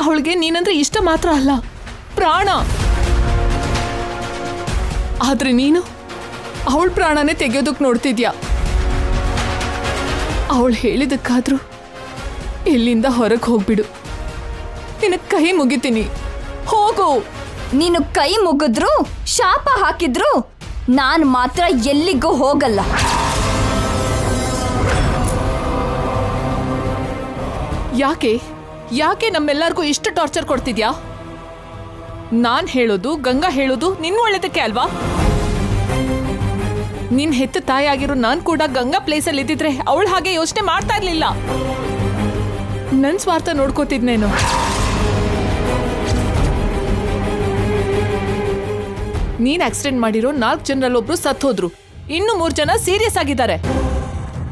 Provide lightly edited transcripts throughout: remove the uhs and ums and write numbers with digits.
ಅವಳಿಗೆ ನೀನಂದ್ರೆ ಇಷ್ಟ ಮಾತ್ರ ಅಲ್ಲ, ಪ್ರಾಣ. ಆದ್ರೆ ನೀನು ಅವಳ ಪ್ರಾಣನೇ ತೆಗೆಯೋದಕ್ಕೆ ನೋಡ್ತಿದ್ಯಾ. ಅವಳು ಹೇಳಿದಕ್ಕಾದ್ರೂ ಇಲ್ಲಿಂದ ಹೊರಗೆ ಹೋಗ್ಬಿಡು. ನಿನ್ನ ಕೈ ಮುಗಿತೀನಿ, ಹೋಗು. ನೀನು ಕೈ ಮುಗಿದ್ರು ಶಾಪ ಹಾಕಿದ್ರು ನಾನು ಮಾತ್ರ ಎಲ್ಲಿಗೂ ಹೋಗಲ್ಲ. ಯಾಕೆ ಯಾಕೆ ನಮ್ಮೆಲ್ಲರಿಗೂ ಇಷ್ಟು ಟಾರ್ಚರ್ ಕೊಡ್ತಿದ್ಯಾ? ನಾನ್ ಹೇಳೋದು, ಗಂಗಾ ಹೇಳೋದು ನಿನ್ನ ಒಳ್ಳೇದಕ್ಕೆ ಅಲ್ವಾ? ನಿನ್ ಹೆತ್ತ ತಾಯಿ ಆಗಿರೋ ನಾನ್ ಕೂಡ ಗಂಗಾ ಪ್ಲೇಸಲ್ಲಿ ಇದ್ದಿದ್ರೆ ಅವಳು ಹಾಗೆ ಯೋಚನೆ ಮಾಡ್ತಾ ಇರ್ಲಿಲ್ಲ. ನನ್ ಸ್ವಾರ್ಥ ನೋಡ್ಕೋತಿದ್ನೇನು. ನೀನ್ ಆಕ್ಸಿಡೆಂಟ್ ಮಾಡಿರೋ 4 ಜನರಲ್ಲಿ ಒಬ್ರು ಸತ್ ಹೋದ್ರು, ಇನ್ನು 3 ಜನ ಸೀರಿಯಸ್ ಆಗಿದ್ದಾರೆ.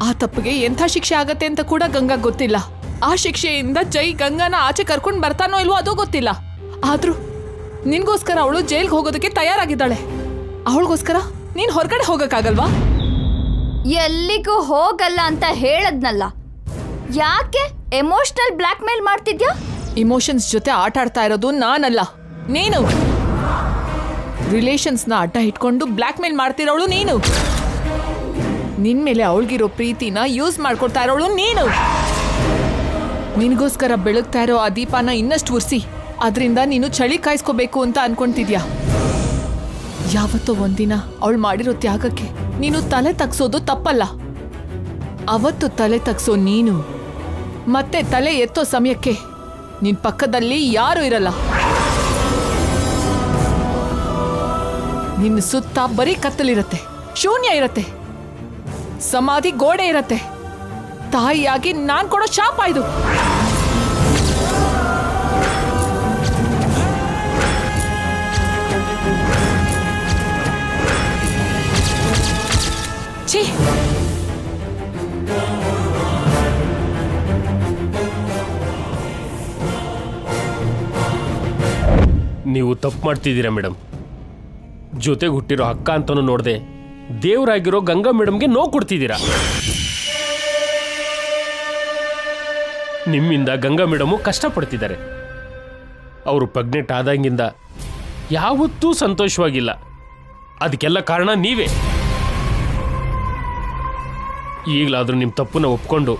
ಆ ತಪ್ಪಿಗೆ ಎಂಥ ಶಿಕ್ಷೆ ಆಗತ್ತೆ ಅಂತ ಕೂಡ ಗಂಗಾ ಗೊತ್ತಿಲ್ಲ. ಆ ಶಿಕ್ಷೆಯಿಂದ ಜೈ ಗಂಗಾನ ಆಚೆ ಕರ್ಕೊಂಡು ಬರ್ತಾನೋ ಇಲ್ವೋ ಅದು ಗೊತ್ತಿಲ್ಲ. ಆದ್ರೂ ನಿನ್ಗೋಸ್ಕರ ಅವಳು ಜೈಲ್ಗೆ ಹೋಗೋದಕ್ಕೆ ತಯಾರಾಗಿದ್ದಾಳೆ. ಅವಳಿಗೋಸ್ಕರ ನೀನ್ ಹೊರಗಡೆ ಹೋಗಕ್ಕಾಗಲ್ವಾ? ಎಲ್ಲಿಗೂ ಹೋಗಲ್ಲ ಅಂತ ಹೇಳದ್ನಲ್ಲ, ಯಾಕೆ ಎಮೋಷನಲ್ ಬ್ಲ್ಯಾಕ್ ಮೇಲ್ ಮಾಡ್ತಿದ್ಯಾ? ಇಮೋಷನ್ಸ್ ಜೊತೆ ಆಟ ಆಡ್ತಾ ಇರೋದು ನಾನಲ್ಲ, ನೀನು. ರಿಲೇಷನ್ಸ್ನ ಅಡ್ಡ ಇಟ್ಕೊಂಡು ಬ್ಲ್ಯಾಕ್ ಮೇಲ್ ಮಾಡ್ತಿರೋಳು ನೀನು. ನಿನ್ ಮೇಲೆ ಅವಳಿಗಿರೋ ಪ್ರೀತಿನ ಯೂಸ್ ಮಾಡ್ಕೊಡ್ತಾ ಇರೋಳು ನೀನು. ನಿನಗೋಸ್ಕರ ಬೆಳಗ್ತಾ ಇರೋ ಆ ದೀಪನ ಇನ್ನಷ್ಟು ಉರ್ಸಿ ಅದರಿಂದ ನೀನು ಚಳಿ ಕಾಯಿಸ್ಕೋಬೇಕು ಅಂತ ಅನ್ಕೊಂತಿದ್ಯಾ. ಯಾವತ್ತೋ ಒಂದಿನ ಅವಳು ಮಾಡಿರೋ ತ್ಯಾಗಕ್ಕೆ ನೀನು ತಲೆ ತಗ್ಸೋದು ತಪ್ಪಲ್ಲ. ಅವತ್ತು ತಲೆ ತಗ್ಸೋ ನೀನು ಮತ್ತೆ ತಲೆ ಎತ್ತೋ ಸಮಯಕ್ಕೆ ನಿನ್ ಪಕ್ಕದಲ್ಲಿ ಯಾರೂ ಇರಲ್ಲ. ನಿನ್ನ ಸುತ್ತ ಬರೀ ಕತ್ತಲಿರತ್ತೆ, ಶೂನ್ಯ ಇರತ್ತೆ, ಸಮಾಧಿ ಗೋಡೆ ಇರತ್ತೆ. ತಾಯಿಯಾಗಿ ನಾನ್ ಕೊಡೋ ಶಾಪ ಇದು. ಛೀ, ನೀವು ತಪ್ಪು ಮಾಡ್ತಿದ್ದೀರಾ ಮೇಡಮ್. ಜೊತೆಗೆ ಹುಟ್ಟಿರೋ ಅಕ್ಕ ಅಂತನೂ ನೋಡದೆ ದೇವರಾಗಿರೋ ಗಂಗಾ ಮೇಡಮ್ಗೆ ನೋವು ಕೊಡ್ತಿದ್ದೀರಾ. ನಿಮ್ಮಿಂದ ಗಂಗಾ ಮೇಡಮು ಕಷ್ಟಪಡ್ತಿದ್ದಾರೆ. ಅವರು ಪ್ರೆಗ್ನೆಂಟ್ ಆದಂಗಿಂದ ಯಾವತ್ತೂ ಸಂತೋಷವಾಗಿಲ್ಲ. ಅದಕ್ಕೆಲ್ಲ ಕಾರಣ ನೀವೇ. ಈಗಲಾದರೂ ನಿಮ್ಮ ತಪ್ಪನ್ನ ಒಪ್ಕೊಂಡು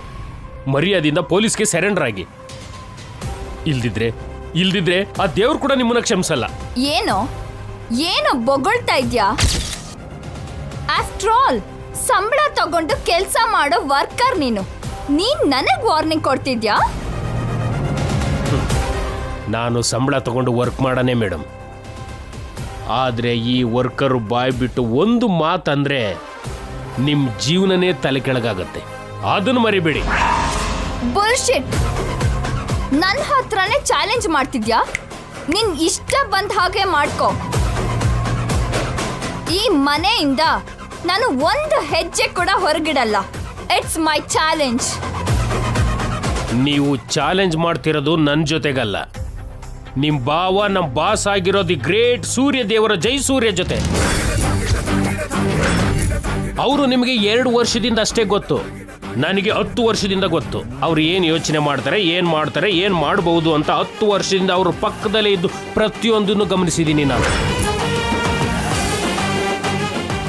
ಮರ್ಯಾದೆಯಿಂದ ಪೊಲೀಸ್ಗೆ ಸರೆಂಡರ್ ಆಗಿ. ಇಲ್ದಿದ್ರೆ ಆ ದೇವ್ರು ಕೂಡ ನಿಮ್ಮನ್ನ ಕ್ಷಮಿಸಲ್ಲ. ಏನು ಬೊಗಳ್ತಾ ಇದ್ಯಾ? ಆಫ್ಟರ್ ಆಲ್ ಸಂಬಳ ತಗೊಂಡು ಕೆಲಸ ಮಾಡೋ ವರ್ಕರ್ ನೀನು ನನಗ್ ವಾರ್ನಿಂಗ್ ಕೊಡ್ತಿದ್ಯಾ? ನಾನು ಸಂಬಳ ತಗೊಂಡು ವರ್ಕ್ ಮಾಡಾನೆ ಮೇಡಮ್. ಆದರೆ ಈ ವರ್ಕರು ಬಾಯ್ ಬಿಟ್ಟು ಒಂದು ಮಾತಂದ್ರೆ ನಿಮ್ಮ ಜೀವನನೇ ತಲೆ ಕೆಳಗಾಗತ್ತೆ. ಅದನ್ನು ಮರಿಬೇಡಿ. ಬುಲ್ಶಿಟ್. ನನ್ನ ಹತ್ರನೇ ಚಾಲೆಂಜ್ ಮಾಡ್ತಿದ್ಯಾ? ನಿನ್ ಇಷ್ಟ ಬಂದ ಹಾಗೆ ಮಾಡ್ಕೋ. ಈ ಮನೆಯಿಂದ ನಾನು ಒಂದು ಹೆಜ್ಜೆ ಕೂಡ ಹೊರಗಿಡಲ್ಲ. It's my challenge. ನೀವು ಚಾಲೆಂಜ್ ಮಾಡ್ತಿರೋದು ನನ್ನ ಜೊತೆಗಲ್ಲ, ನಿಮ್ಮ ಭಾವ ನಮ್ಮ ಬಾಸ್ ಆಗಿರೋ ದಿ ಗ್ರೇಟ್ ಸೂರ್ಯ ದೇವರ ಜೈ ಸೂರ್ಯ ಜೊತೆ. ಅವರು ನಿಮಗೆ 2 ವರ್ಷದಿಂದ ಅಷ್ಟೇ ಗೊತ್ತು, ನನಗೆ 10 ವರ್ಷದಿಂದ ಗೊತ್ತು. ಅವ್ರು ಏನು ಯೋಚನೆ ಮಾಡ್ತಾರೆ, ಏನು ಮಾಡಬಹುದು ಅಂತ 10 ವರ್ಷದಿಂದ ಅವ್ರ ಪಕ್ಕದಲ್ಲೇ ಇದ್ದು ಪ್ರತಿಯೊಂದನ್ನು ಗಮನಿಸಿದ್ದೀನಿ ನಾನು.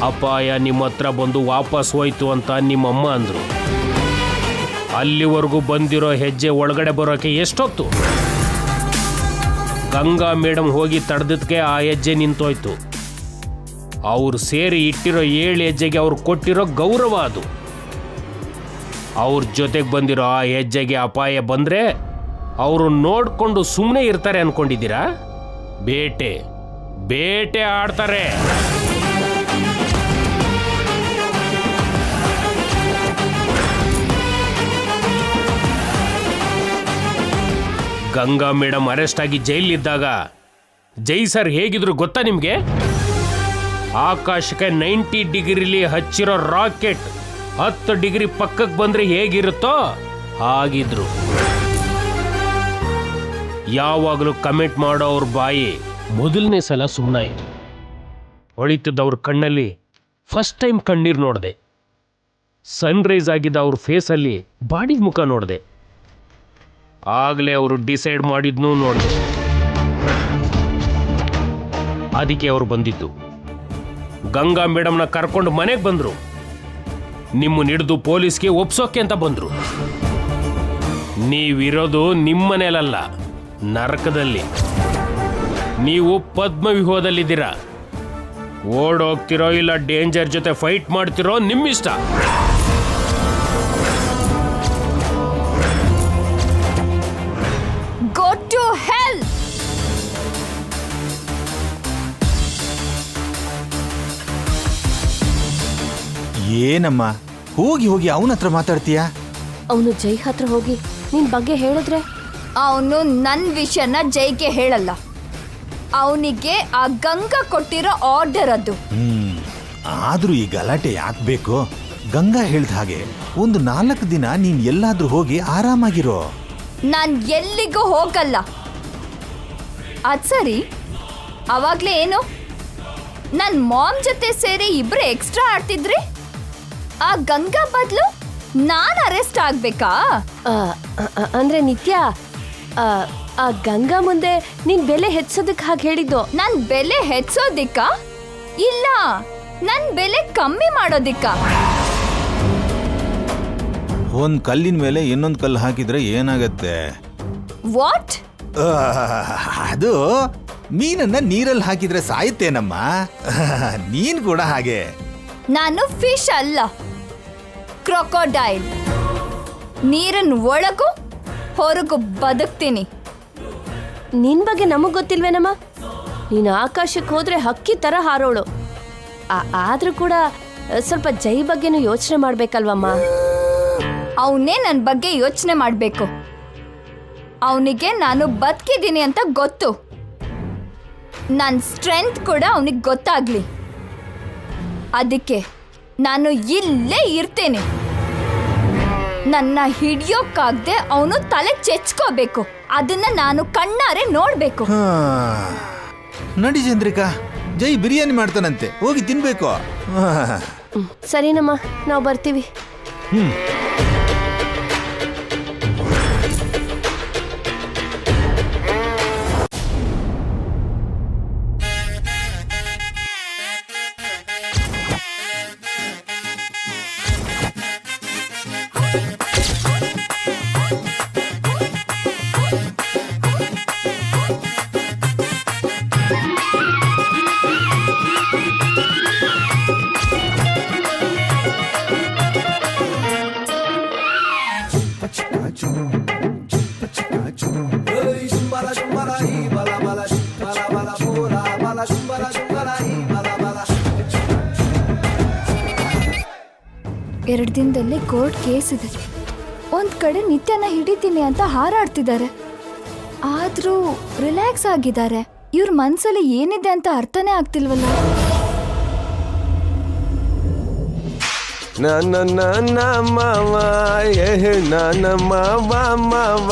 ಅಪಾಯ ನಿಮ್ಮ ಹತ್ರ ಬಂದು ವಾಪಸ್ ಹೋಯ್ತು ಅಂತ ನಿಮ್ಮಮ್ಮ ಅಂದರು. ಅಲ್ಲಿವರೆಗೂ ಬಂದಿರೋ ಹೆಜ್ಜೆ ಒಳಗಡೆ ಬರೋಕೆ ಎಷ್ಟೊತ್ತು? ಗಂಗಾ ಮೇಡಮ್ ಹೋಗಿ ತಡೆದಕ್ಕೆ ಆ ಹೆಜ್ಜೆ ನಿಂತೋಯ್ತು. ಅವ್ರು ಸೇರಿ ಇಟ್ಟಿರೋ 7 ಹೆಜ್ಜೆಗೆ ಅವ್ರು ಕೊಟ್ಟಿರೋ ಗೌರವ ಅದು. ಅವ್ರ ಜೊತೆಗೆ ಬಂದಿರೋ ಆ ಹೆಜ್ಜೆಗೆ ಅಪಾಯ ಬಂದರೆ ಅವರು ನೋಡಿಕೊಂಡು ಸುಮ್ಮನೆ ಇರ್ತಾರೆ ಅನ್ಕೊಂಡಿದ್ದೀರಾ? ಬೇಟೆ ಆಡ್ತಾರೆ. ಗಂಗಾ ಮೇಡಮ್ ಅರೆಸ್ಟ್ ಆಗಿ ಜೈಲಿದ್ದಾಗ ಜೈ ಸರ್ ಹೇಗಿದ್ರು ಗೊತ್ತಾ ನಿಮಗೆ? ಆಕಾಶಕ್ಕೆ 90 ಡಿಗ್ರಿಲಿ ಹಚ್ಚಿರೋ ರಾಕೆಟ್ 10 ಡಿಗ್ರಿ ಪಕ್ಕಕ್ಕೆ ಬಂದ್ರೆ ಹೇಗಿರುತ್ತೋ ಹಾಗಿದ್ರು. ಯಾವಾಗಲೂ ಕಮೆಂಟ್ ಮಾಡೋ ಅವ್ರ ಬಾಯಿ ಮೊದಲನೇ ಸಲ ಸುಮ್ಮನೆ ಹೊಳಿತಿದ್ದವ್ರ ಕಣ್ಣಲ್ಲಿ ಫಸ್ಟ್ ಟೈಮ್ ಕಣ್ಣೀರು ನೋಡಿದೆ. ಸನ್ರೈಸ್ ಆಗಿದ್ದ ಅವ್ರ ಫೇಸಲ್ಲಿ ಬಾಡಿ ಮುಖ ನೋಡಿದೆ. ಆಗಲೇ ಅವರು ಡಿಸೈಡ್ ಮಾಡಿದ್ನೂ ನೋಡಿದೆ. ಅದಕ್ಕೆ ಅವರು ಬಂದಿದ್ದು. ಗಂಗಾ ಮೇಡಮ್ನ ಕರ್ಕೊಂಡು ಮನೆಗೆ ಬಂದರು. ನಿಮ್ಮನ್ನ ಹಿಡಿದು ಪೊಲೀಸ್ಗೆ ಒಪ್ಸೋಕೆ ಅಂತ ಬಂದರು. ನೀವಿರೋದು ನಿಮ್ಮನೇಲಲ್ಲ, ನರಕದಲ್ಲಿ. ನೀವು ಪದ್ಮವ್ಯೂಹದಲ್ಲಿದ್ದೀರಾ. ಓಡೋಗ್ತಿರೋ ಇಲ್ಲ ಡೇಂಜರ್ ಜೊತೆ ಫೈಟ್ ಮಾಡ್ತಿರೋ ನಿಮ್ಮಿಷ್ಟ. Go to hell. ಏನಮ್ಮ ಹೋಗಿ ಹೋಗಿ ಅವನ ಹತ್ರ ಮಾತಾಡ್ತೀಯಾ? ಅವನು ಜೈ ಹತ್ರ ಹೋಗಿ ನಿನ್ ಬಗ್ಗೆ ಹೇಳಿದ್ರೆ ಅವನು ನನ್ನ ವಿಷಯನ ಜೈಗೆ ಹೇಳಲ್ಲ. ಅವನಿಗೆ ಆ ಗಂಗಾ ಕೊಟ್ಟಿರೋ ಆರ್ಡರ್ ಅದು. ಆದ್ರೂ ಈ ಗಲಾಟೆ ಯಾಕೆ ಬೇಕು? ಗಂಗಾ ಹೇಳ್ದ ಹಾಗೆ ಒಂದು 4 ದಿನ ನೀನ್ ಎಲ್ಲಾದ್ರೂ ಹೋಗಿ ಆರಾಮಾಗಿರೋ. ನಾನ್ ಎಲ್ಲಿಗೂ ಹೋಗಲ್ಲ. ಅದ್ ಸರಿ, ಅವಾಗ್ಲೇ ಏನು ನನ್ ಮಾಮ್ ಜೊತೆ ಸೇರಿ ಇಬ್ರು ಎಕ್ಸ್ಟ್ರಾ ಆಡ್ತಿದ್ರಿ. ಆ ಗಂಗಾ ಬದಲು ನಾನ್ ಅರೆಸ್ಟ್ ಆಗ್ಬೇಕಾ? ಅಂದ್ರೆ ನಿತ್ಯ, ಆ ಗಂಗಾ ಮುಂದೆ ನಿನ್ ಬೆಲೆ ಹೆಚ್ಚೋದಕ್ಕೆ ಹಾಗೆ ಹೇಳಿದ್ದು. ನನ್ ಬೆಲೆ ಹೆಚ್ಚೋದಿಕ್ಕ ಇಲ್ಲ ನನ್ ಬೆಲೆ ಕಮ್ಮಿ ಮಾಡೋದಿಕ್ಕ? ಒಂದ್ ಕಲ್ಲಿನ ಮೇಲೆ ಇನ್ನೊಂದ್ ಕಲ್ಲು ಹಾಕಿದ್ರೆ ಏನಾಗತ್ತೆ? ವಾಟ್? ಅದು ಮೀನನ್ನ ನೀರಲ್ಲಿ ಹಾಕಿದ್ರೆ ಸಾಯುತ್ತೇನಮ್ಮ. ನೀನ್ ಕೂಡ ಹಾಗೆ. ನಾನು ಫಿಶ್ ಅಲ್ಲ, ಕ್ರೊಕೊಡೈಲ್. ನೀರಿನ ಒಳಗೂ ಹೊರಗೂ ಬದುಕ್ತೀನಿ. ನಿನ್ ಬಗ್ಗೆ ನಮಗ್ ಗೊತ್ತಿಲ್ವೇನಮ್ಮ? ನೀನು ಆಕಾಶಕ್ಕೆ ಹೋದ್ರೆ ಹಕ್ಕಿ ತರ ಹಾರೋಳು. ಆದ್ರೂ ಕೂಡ ಸ್ವಲ್ಪ ಜೈ ಬಗ್ಗೆನೂ ಯೋಚನೆ ಮಾಡ್ಬೇಕಲ್ವಮ್ಮ? ಅವನೇ ನನ್ನ ಬಗ್ಗೆ ಯೋಚನೆ ಮಾಡಬೇಕು. ಅವನಿಗೆ ನಾನು ಬದುಕಿದ್ದೀನಿ ಅಂತ ಗೊತ್ತು. ನನ್ನ ಸ್ಟ್ರೆಂತ್ ಕೂಡ ಅವನಿಗೆ ಗೊತ್ತಾಗ್ಲಿ. ಅದಕ್ಕೆ ನಾನು ಇಲ್ಲೇ ಇರ್ತೇನೆ. ನನ್ನ ಹಿಡಿಯೋಕ್ಕಾಗದೆ ಅವನು ತಲೆ ಚೆಚ್ಕೋಬೇಕು. ಅದನ್ನ ನಾನು ಕಣ್ಣಾರೆ ನೋಡ್ಬೇಕು. ನಡಿ ಚಂದ್ರಿಕಾ, ಜೈ ಬಿರಿಯಾನಿ ಮಾಡ್ತಾನಂತೆ, ಹೋಗಿ ತಿನ್ಬೇಕು. ಸರಿನಮ್ಮ, ನಾವು ಬರ್ತೀವಿ. ಎರಡು ದಿನದಲ್ಲಿ ಕೋರ್ಟ್ ಕೇಸ್ ಇದೆ. ಒಂದ್ ಕಡೆ ನಿತ್ಯನ ಹಿಡಿತೀನಿ ಅಂತ ಹಾರಾಡ್ತಿದ್ದಾರೆ. ಆದ್ರೂ ರಿಲ್ಯಾಕ್ಸ್ ಆಗಿದ್ದಾರೆ. ಇವ್ರ ಮನ್ಸಲ್ಲಿ ಏನಿದೆ ಅಂತ ಅರ್ಥನೇ ಆಗ್ತಿಲ್ವಲ್ಲ. ನನ್ನ ಮಾವ ನನ್ನ ಮಾವ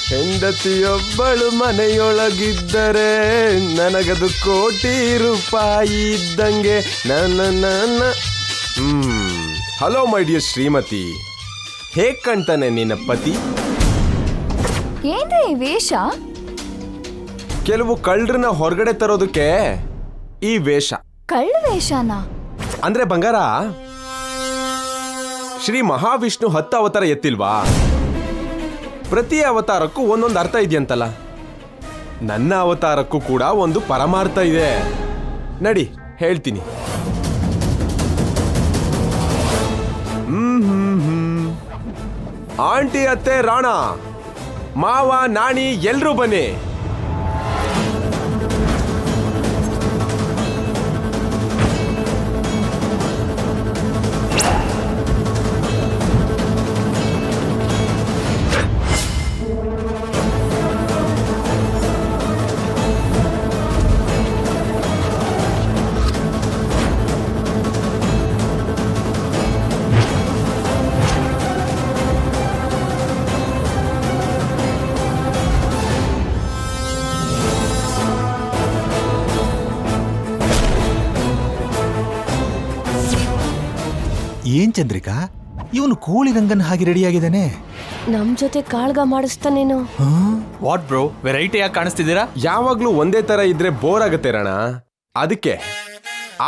ಹೆಂಡತಿಯೊಬ್ಬಳು ಮನೆಯೊಳಗಿದ್ದರೆ ನನಗದು ಕೋಟಿ ರೂಪಾಯಿ ಇದ್ದಂಗೆ. ನನ್ನ ಹಲೋ ಮೈ ಡಿಯರ್ ಶ್ರೀಮತಿ, ಹೇಗ್ ಕಾಣ್ತಾನೆ ನಿನ್ನ ಪತಿ? ಏನ್ರಿ ಈ ವೇಷ? ಕೆಲವು ಕಳ್ಳರನ್ನ ಹೊರಗಡೆ ತರೋದಕ್ಕೆ ಈ ವೇಷ. ಕಳ್ಳ ವೇಷನ? ಅಂದ್ರೆ ಬಂಗಾರ, ಶ್ರೀ ಮಹಾವಿಷ್ಣು 10 ಅವತಾರ ಎತ್ತಿಲ್ವಾ? ಪ್ರತಿ ಅವತಾರಕ್ಕೂ ಒಂದೊಂದು ಅರ್ಥ ಇದೆಯಂತಲ್ಲ. ನನ್ನ ಅವತಾರಕ್ಕೂ ಕೂಡ ಒಂದು ಪರಮಾರ್ಥ ಇದೆ. ನಡಿ ಹೇಳ್ತೀನಿ. ಆಂಟಿ, ಅತ್ತೆ, ರಾಣ, ಮಾವ, ನಾಣಿ ಎಲ್ರೂ ಬನ್ನಿ. ಏನ್ ಚಂದ್ರಿಕಾ, ಇವನು ಕೋಳಿ ರಂಗನ್ ಹಾಗೆ ರೆಡಿಯಾಗಿದ್ದಾನೆ. ನಮ್ ಜೊತೆ ಕಾಳ್ಗ ಮಾಡಿಸ್ತಾನೇನೋ. ವಾಟ್ ಬ್ರೋ, ವೆರೈಟಿ ಆಗಿ ಕಾಣಿಸ್ತಿದ್ದೀರಾ? ಯಾವಾಗ್ಲೂ ಒಂದೇ ತರ ಇದ್ರೆ ಬೋರ್ ಆಗತ್ತೆ ರಣ. ಅದಕ್ಕೆ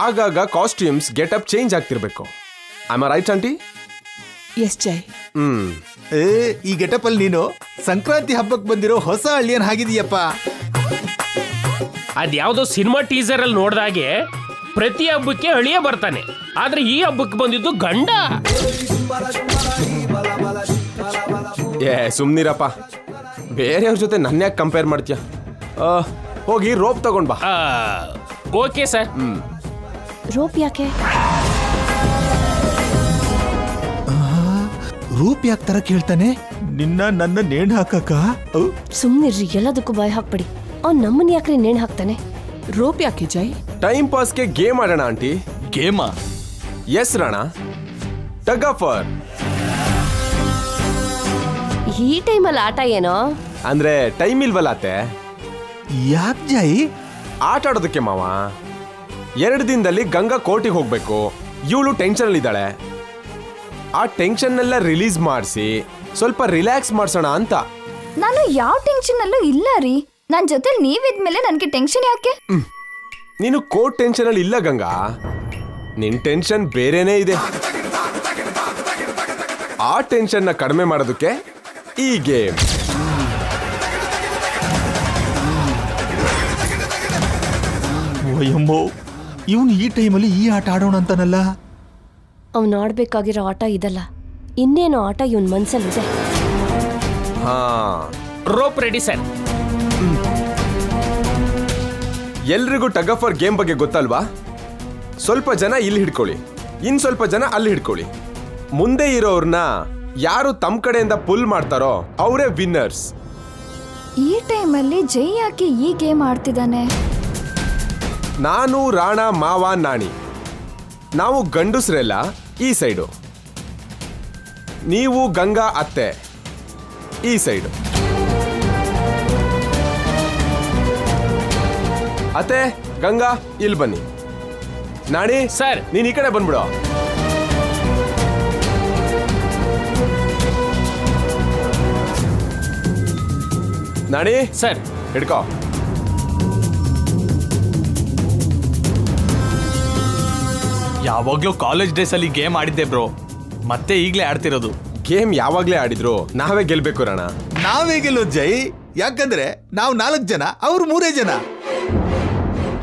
ಆಗಾಗ ಕಾಸ್ಟ್ಯೂಮ್ಸ್ ಗೆಟಪ್ ಚೇಂಜ್ ಆಗ್ತಿರ್ಬೇಕು. I right aunty? Yes Jai. ಏ, ಈ ಗೆಟಪ್ ಅಲ್ಲಿ ನೀನು ಸಂಕ್ರಾಂತಿ ಹಬ್ಬಕ್ಕೆ ಬಂದಿರೋ ಹೊಸ ಹಳ್ಳಿಯನ್ ಹಾಗಿದೀಯಪ್ಪ. ಅದ್ಯಾವುದೋ ಸಿನಿಮಾ ಟೀಸರ್ ಅಲ್ಲಿ ನೋಡ್ದಾಗೆ ಪ್ರತಿ ಹಬ್ಬಕ್ಕೆ ಅಳಿಯ ಬರ್ತಾನೆ, ಆದ್ರೆ ಈ ಹಬ್ಬಕ್ಕೆ ಬಂದಿದ್ದು ಗಂಡ. ಸುಮ್ನಿರಪ್ಪ, ಬೇರೆಯವ್ರ ಜೊತೆ ನನ್ನ ಯಾಕೆ ಕಂಪೇರ್ ಮಾಡ್ತೀಯ? ಹೋಗಿ ರೋಪ್ ತಗೊಂಡ್ ಬಾ. Okay sir. ರೋಪ್ ಯಾಕೆ? ರೂಪ್ ಯಾಕೆ ತರ ಕೇಳ್ತಾನೆ? ನನ್ನ ನೇಣು ಹಾಕಕ್ಕ? ಸುಮ್ನಿರ್ರಿ, ಎಲ್ಲದಕ್ಕೂ ಬಾಯ್ ಹಾಕ್ಬೇಡಿ. ಅವ್ನ್ ನಮ್ಮನ್ ಯಾಕ್ರಿ ನೇಣ್ ಹಾಕ್ತಾನೆ? ರೋಪ್ ಯಾಕೆ ಜೈ? ಟೈಮ್ ಪಾಸ್ಗೆ ಗೇಮ್ ಆಡೋಣ aunty. ಗೇಮಾ? S Rana, tug of war. ಈ ಟೈಮಲ್ಲಿ ಆಟ ಏನೋ? ಅಂದ್ರೆ ಟೈಮ್ ಇಲ್ವಲ್ಲ ಅತ್ತೆ. ಯಾಕೆ ಜೈ? ಆಟ ಆಡೋದಕ್ಕೆ ಮಾವ. 2 ದಿನದಲ್ಲಿ ಗಂಗಾ ಕೋರ್ಟಿಗೆ ಹೋಗ್ಬೇಕು. ಇವಳು ಟೆನ್ಷನ್ ಅಲ್ಲಿ ಇದ್ದಾಳೆ. ಆ ಟೆನ್ಷನ್ ಎಲ್ಲ ರಿಲೀಸ್ ಮಾಡಿಸಿ ಸ್ವಲ್ಪ ರಿಲ್ಯಾಕ್ಸ್ ಮಾಡ್ಸೋಣ ಅಂತ. ನಾನು ಯಾವ ಟೆನ್ಷನ್ ಅಲ್ಲೂ ಇಲ್ಲ ರೀ. ನನ್ ಜೊತೆ ನೀವಿದ್ಮೇಲೆ ನನ್ಗೆ ಟೆನ್ಷನ್ ಯಾಕೆ? ನೀನು ಕೋರ್ಟ್ ಟೆನ್ಷನ್ ಅಲ್ಲಿ ಇಲ್ಲ ಗಂಗಾ, ನಿನ್ ಟೆನ್ಷನ್ ಬೇರೆನೇ ಇದೆ. ಆ ಟೆನ್ಷನ್ ನ ಕಡಿಮೆ ಮಾಡೋದಕ್ಕೆ ಈ ಗೇಮ್. ಓಯಮ್ಮೋ, ಇವನು ಈ ಟೈಮಲ್ಲಿ ಈ ಆಟ ಆಡೋಣ ಅಂತಾನಲ್ಲ. ಅವ್ನ್ ಆಡ್ಬೇಕಾಗಿರೋ ಆಟ ಇದಲ್ಲ, ಇನ್ನೇನೋ ಆಟ ಇವನ್ ಮನ್ಸಲ್ಲಿದೆ. ಹಾ, ರೋಪ್ ರೆಡಿ ಸರ್. ಎಲ್ರಿಗೂ ಟಗ್ ಆಫ್ ವಾರ್ ಗೇಮ್ ಬಗ್ಗೆ ಗೊತ್ತಲ್ವಾ? ಸ್ವಲ್ಪ ಜನ ಇಲ್ಲಿ ಹಿಡ್ಕೊಳ್ಳಿ, ಇನ್ ಸ್ವಲ್ಪ ಜನ ಅಲ್ಲಿ ಹಿಡ್ಕೊಳ್ಳಿ. ಮುಂದೆ ಇರೋರ್ನ ಯಾರು ತಮ್ಮ ಕಡೆಯಿಂದ ಪುಲ್ ಮಾಡ್ತಾರೋ ಅವರೇ ವಿನ್ನರ್ಸ್. ಈ ಟೈಮಲ್ಲಿ ಜೈ ಯಾಕೆ ಈ ಗೇಮ್ ಆಡ್ತಿದ್ದಾನೆ? ನಾನು ರಾಣ ಮಾವ ನಾಣಿ, ನಾವು ಗಂಡಸ್ರೆಲ್ಲ ಈ ಸೈಡು, ನೀವು ಗಂಗಾ ಅತ್ತೆ ಈ ಸೈಡು. ಅತ್ತೆ ಗಂಗಾ ಇಲ್ಲಿ ಬನ್ನಿ. ನಾಣಿ ಸರ್. ನೀನ್ ಈ ಕಡೆ ಬಂದ್ಬಿಡು. ನಾಣಿ ಸರ್. ಹಿಡ್ಕೋ. ಯಾವಾಗ್ಲೂ ಕಾಲೇಜ್ ಡೇಸ್ ಅಲ್ಲಿ ಗೇಮ್ ಆಡಿದ್ದೆ ಬ್ರೋ, ಮತ್ತೆ ಈಗ್ಲೇ ಆಡ್ತಿರೋದು. ಗೇಮ್ ಯಾವಾಗ್ಲೇ ಆಡಿದ್ರು ನಾವೇ ಗೆಲ್ಬೇಕು ರಣ. ನಾವೇ ಗೆಲ್ಲೋದು ಜೈ, ಯಾಕಂದ್ರೆ ನಾವು 4 ಜನ, ಅವ್ರು 3 ಜನ.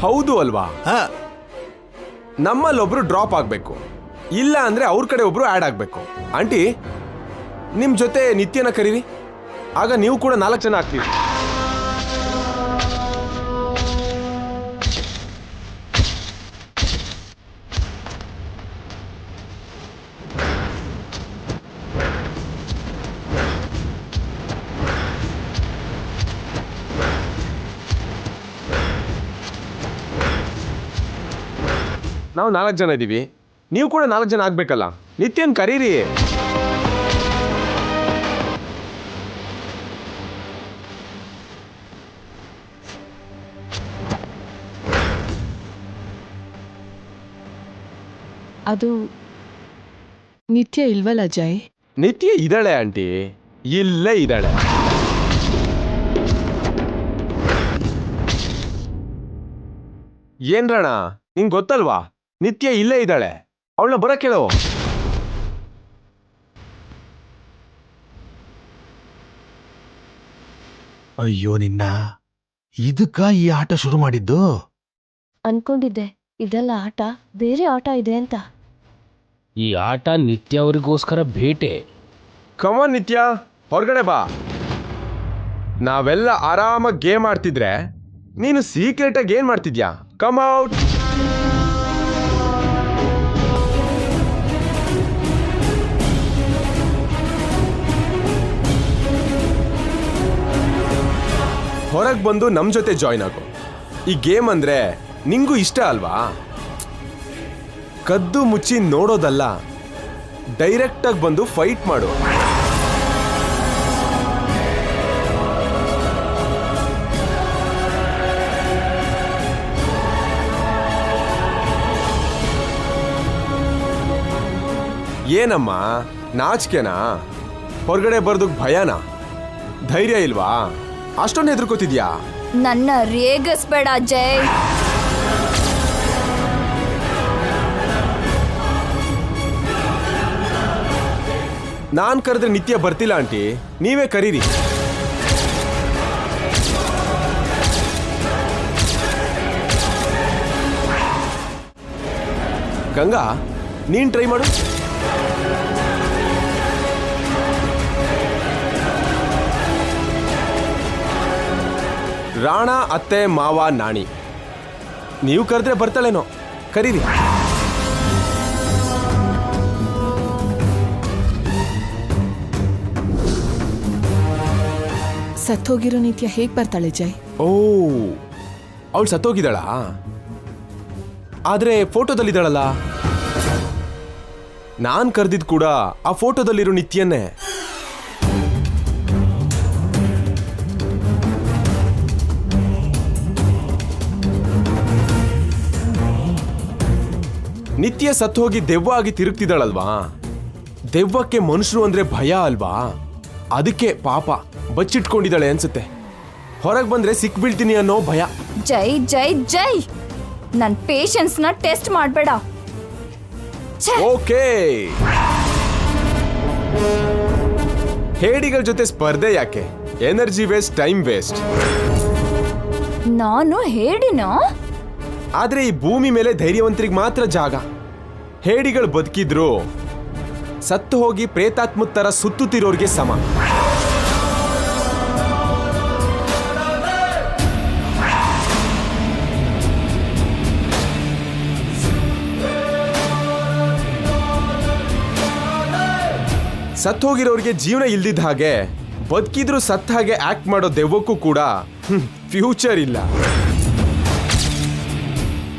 ಹೌದು ಅಲ್ವಾ? ಹಾ, ನಮ್ಮಲ್ಲೊಬ್ರು ಡ್ರಾಪ್ ಆಗ್ಬೇಕು, ಇಲ್ಲ ಅಂದ್ರೆ ಅವ್ರ ಕಡೆ ಒಬ್ರು ಆಡ್ ಆಗ್ಬೇಕು. ಆಂಟಿ, ನಿಮ್ ಜೊತೆ ನಿತ್ಯನ ಕರೀರಿ, ಆಗ ನೀವು ಕೂಡ 4 ಜನ ಆಗ್ತೀವಿ. ನಾವು 4 ಜನ ಇದ್ದೀವಿ, ನೀವು ಕೂಡ 4 ಜನ ಆಗ್ಬೇಕಲ್ಲ. ನಿತ್ಯನ್ ಕರೀರಿ. ಅದು ನಿತ್ಯ ಇಲ್ವಲ್ಲ ಜೈ? ನಿತ್ಯ ಇದ್ದಾಳೆ ಆಂಟಿ, ಇಲ್ಲೇ ಇದ್ದಾಳೆ. ಏನ್ ರಣ, ನಿಂಗೆ ಗೊತ್ತಲ್ವಾ? ನಿತ್ಯ ಇಲ್ಲೇ ಇದ್ದಾಳೆ, ಅವಳನ್ನ ಬರಕ್ ಹೇಳು. ಅಯ್ಯೋ ನಿನ್ನ, ಇದಕ್ಕ ಈ ಆಟ ಶುರು ಮಾಡಿದ್ದು? ಅನ್ಕೊಂಡಿದ್ದೆ ಇದೆಲ್ಲ ಆಟ, ಬೇರೆ ಆಟ ಇದೆ ಅಂತ. ಈ ಆಟ ನಿತ್ಯ ಅವರಿಗೋಸ್ಕರ ಭೇಟೆ. ಕಮಾನ್ ನಿತ್ಯ, ಹೊರಗಡೆ ಬಾ. ನಾವೆಲ್ಲ ಆರಾಮಾಗಿ ಗೇಮ್ ಆಡ್ತಿದ್ರೆ ನೀನು ಸೀಕ್ರೆಟ್ ಆಗಿ ಏನ್ ಮಾಡ್ತಿದ್ಯಾ? Come out. ಹೊರಗೆ ಬಂದು ನಮ್ ಜೊತೆ ಜಾಯ್ನ್ ಆಗು. ಈ ಗೇಮ್ ಅಂದ್ರೆ ನಿಂಗೂ ಇಷ್ಟ ಅಲ್ವಾ? ಕದ್ದು ಮುಚ್ಚಿ ನೋಡೋದಲ್ಲ, ಡೈರೆಕ್ಟ್ ಆಗಿ ಬಂದು ಫೈಟ್ ಮಾಡು. ಏನಮ್ಮ ನಾಚಿಕೆನಾ? ಹೊರಗಡೆ ಬರ್ದಕ್ ಭಯನಾ? ಧೈರ್ಯ ಇಲ್ವಾ? ಅಷ್ಟೊಂದು ಹೆದರ್ಕೋತಿದ್ಯಾ? ನನ್ನ ರೇಗಿಸ್ಬೇಡ ಅಜಯ್. ನಾನ್ ಕರೆದ್ರೆ ನಿತ್ಯ ಬರ್ತಿಲ್ಲ ಆಂಟಿ, ನೀವೇ ಕರೀರಿ. ಗಂಗಾ, ನೀನ್ ಟ್ರೈ ಮಾಡು. ರಾಣ, ಅತ್ತೆ, ಮಾವ, ನಾಣಿ, ನೀವು ಕರೆದ್ರೆ ಬರ್ತಾಳೇನೋ, ಕರೀರಿ. ಸತ್ತೋಗಿರೋ ನಿತ್ಯ ಹೇಗ್ ಬರ್ತಾಳೆ ಜೈ? ಓ, ಅವಳು ಸತ್ತೋಗಿದ್ದಾಳಾ? ಆದ್ರೆ ಫೋಟೋದಲ್ಲಿದ್ದಾಳಲ್ಲ. ನಾನ್ ಕರೆದಿದ್ ಕೂಡ ಆ ಫೋಟೋದಲ್ಲಿರೋ ನಿತ್ಯನ್ನೇ. ನಿತ್ಯ ಸತ್ತೋಗಿ ದೆವ್ವ ಆಗಿ ತಿರುಗ್ತಿದ್ದಾಳಲ್ವಾ? ದೆವ್ವಕ್ಕೆ ಮನುಷ್ಯರು ಅಂದ್ರೆ ಭಯ ಅಲ್ವಾ? ಅದಕ್ಕೆ ಪಾಪ ಬಚ್ಚಿಟ್ಕೊಂಡಿದ್ದಾಳೆ ಅನ್ಸುತ್ತೆ. ಹೊರಗೆ ಬಂದ್ರೆ ಸಿಕ್ ಬೀಳ್ತೀನಿ ಅನ್ನೋ ಭಯ. ಜೈ ಜೈ ಜೈ, ನನ್ ಪೇಷನ್ಸ್ನ ಟೆಸ್ಟ್ ಮಾಡಬೇಡ. ಓಕೆ, ಹೇಡಿಗಳ ಜೊತೆ ಸ್ಪರ್ಧೆ ಯಾಕೆ? Energy waste, time waste. ನಾನು ಹೇಳಿನೋ? ಆದ್ರೆ ಈ ಭೂಮಿ ಮೇಲೆ ಧೈರ್ಯವಂತರಿಗೆ ಮಾತ್ರ ಜಾಗ. ಹೇಡಿಗಳು ಬದುಕಿದ್ರು ಸತ್ತು ಹೋಗಿ ಪ್ರೇತಾತ್ಮದ ತರ ಸುತ್ತುತ್ತಿರೋರ್ಗೆ ಸಮ. ಸತ್ತು ಹೋಗಿರೋರಿಗೆ ಜೀವನ ಇಲ್ದಿದ್ದ ಹಾಗೆ, ಬದುಕಿದ್ರು ಸತ್ತ ಹಾಗೆ ಆಕ್ಟ್ ಮಾಡೋ ದೆವ್ವಕ್ಕೂ ಕೂಡ ಫ್ಯೂಚರ್ ಇಲ್ಲ.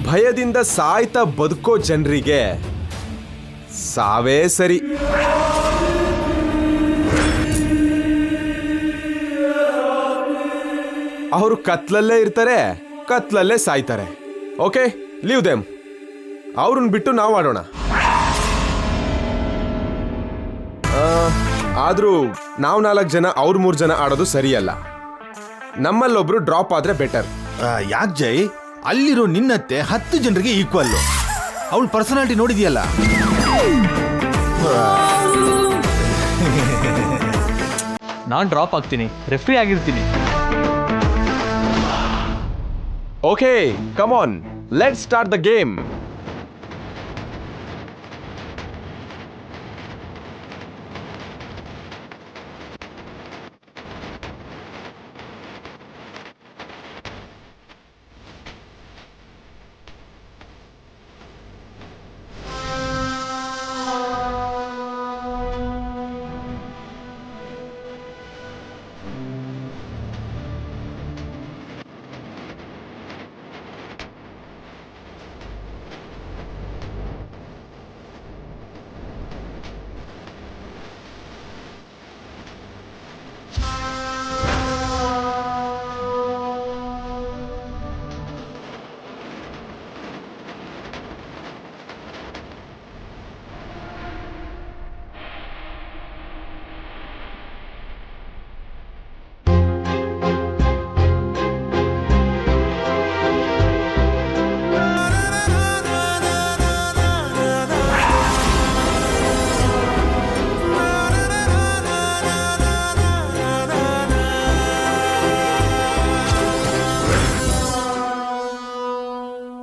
ಭಯದಿಂದ ಸಾಯ್ತಾ ಬದುಕೋ ಜನರಿಗೆ ಸಾವೇ ಸರಿ. ಅವರು ಕತ್ಲಲ್ಲೇ ಇರ್ತಾರೆ, ಕತ್ಲಲ್ಲೇ ಸಾಯ್ತಾರೆ. Okay, leave them. ಅವ್ರನ್ನ ಬಿಟ್ಟು ನಾವು ಆಡೋಣ. ಆದ್ರೂ ನಾವು 4 ಜನ, ಅವ್ರು 3 ಜನ ಆಡೋದು ಸರಿಯಲ್ಲ. ನಮ್ಮಲ್ಲೊಬ್ರು ಡ್ರಾಪ್ ಆದ್ರೆ ಬೆಟರ್. ಯಾಕೆ ಜೈ? ಅಲ್ಲಿರೋ ನಿನ್ನತ್ತೆ 10 ಜನರಿಗೆ ಈಕ್ವಲ್. ಅವಳ ಪರ್ಸನಾಲಿಟಿ ನೋಡಿದ್ಯಲ್ಲ. ನಾನು ಡ್ರಾಪ್ ಆಗ್ತೀನಿ, ರೆಫ್ರಿ ಆಗಿರ್ತೀನಿ. Okay, come on, let's start the game.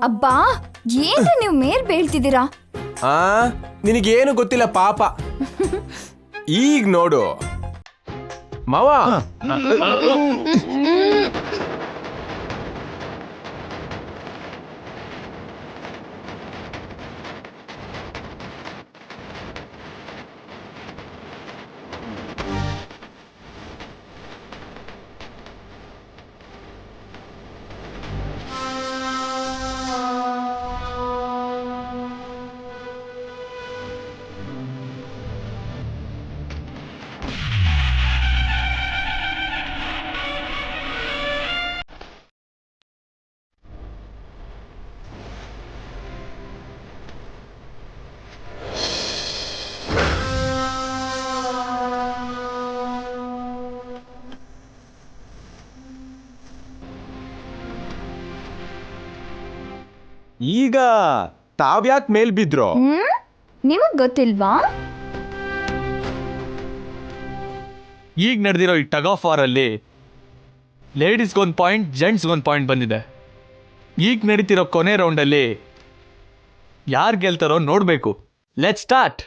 ಅಬ್ಬಾ, ಏನ್ರಿ ನೀವು ಮೇಲ್ ಬೀಳ್ತಿದ್ದೀರಾ? ನಿನಗೇನು ಗೊತ್ತಿಲ್ಲ ಪಾಪ. ಈಗ ನೋಡು ಮಾವ, ಈಗ ತಾವ್ಯಾಕೆ ಮೇಲ್ ಬಿದ್ರೋ? ನಿಮಗ್ ಗೊತ್ತಿಲ್ವಾ? ಈಗ ನಡೆದಿರೋ ಈ ಟಗ್ ಆಫ್ ವಾರಲ್ಲಿ ಲೇಡೀಸ್ಗೊಂದು ಪಾಯಿಂಟ್, ಜೆಂಟ್ಸ್ಗೊಂದು ಪಾಯಿಂಟ್ ಬಂದಿದೆ. ಈಗ ನಡೀತಿರೋ ಕೊನೆ ರೌಂಡಲ್ಲಿ ಯಾರು ಗೆಲ್ತಾರೋ ನೋಡಬೇಕು. Let start.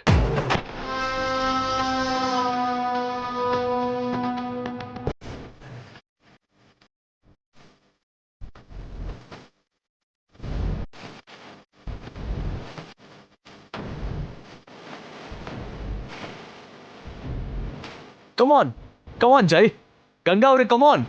Come on Jai, Ganga ಅವ್ರೆ ಕಮಾನ್.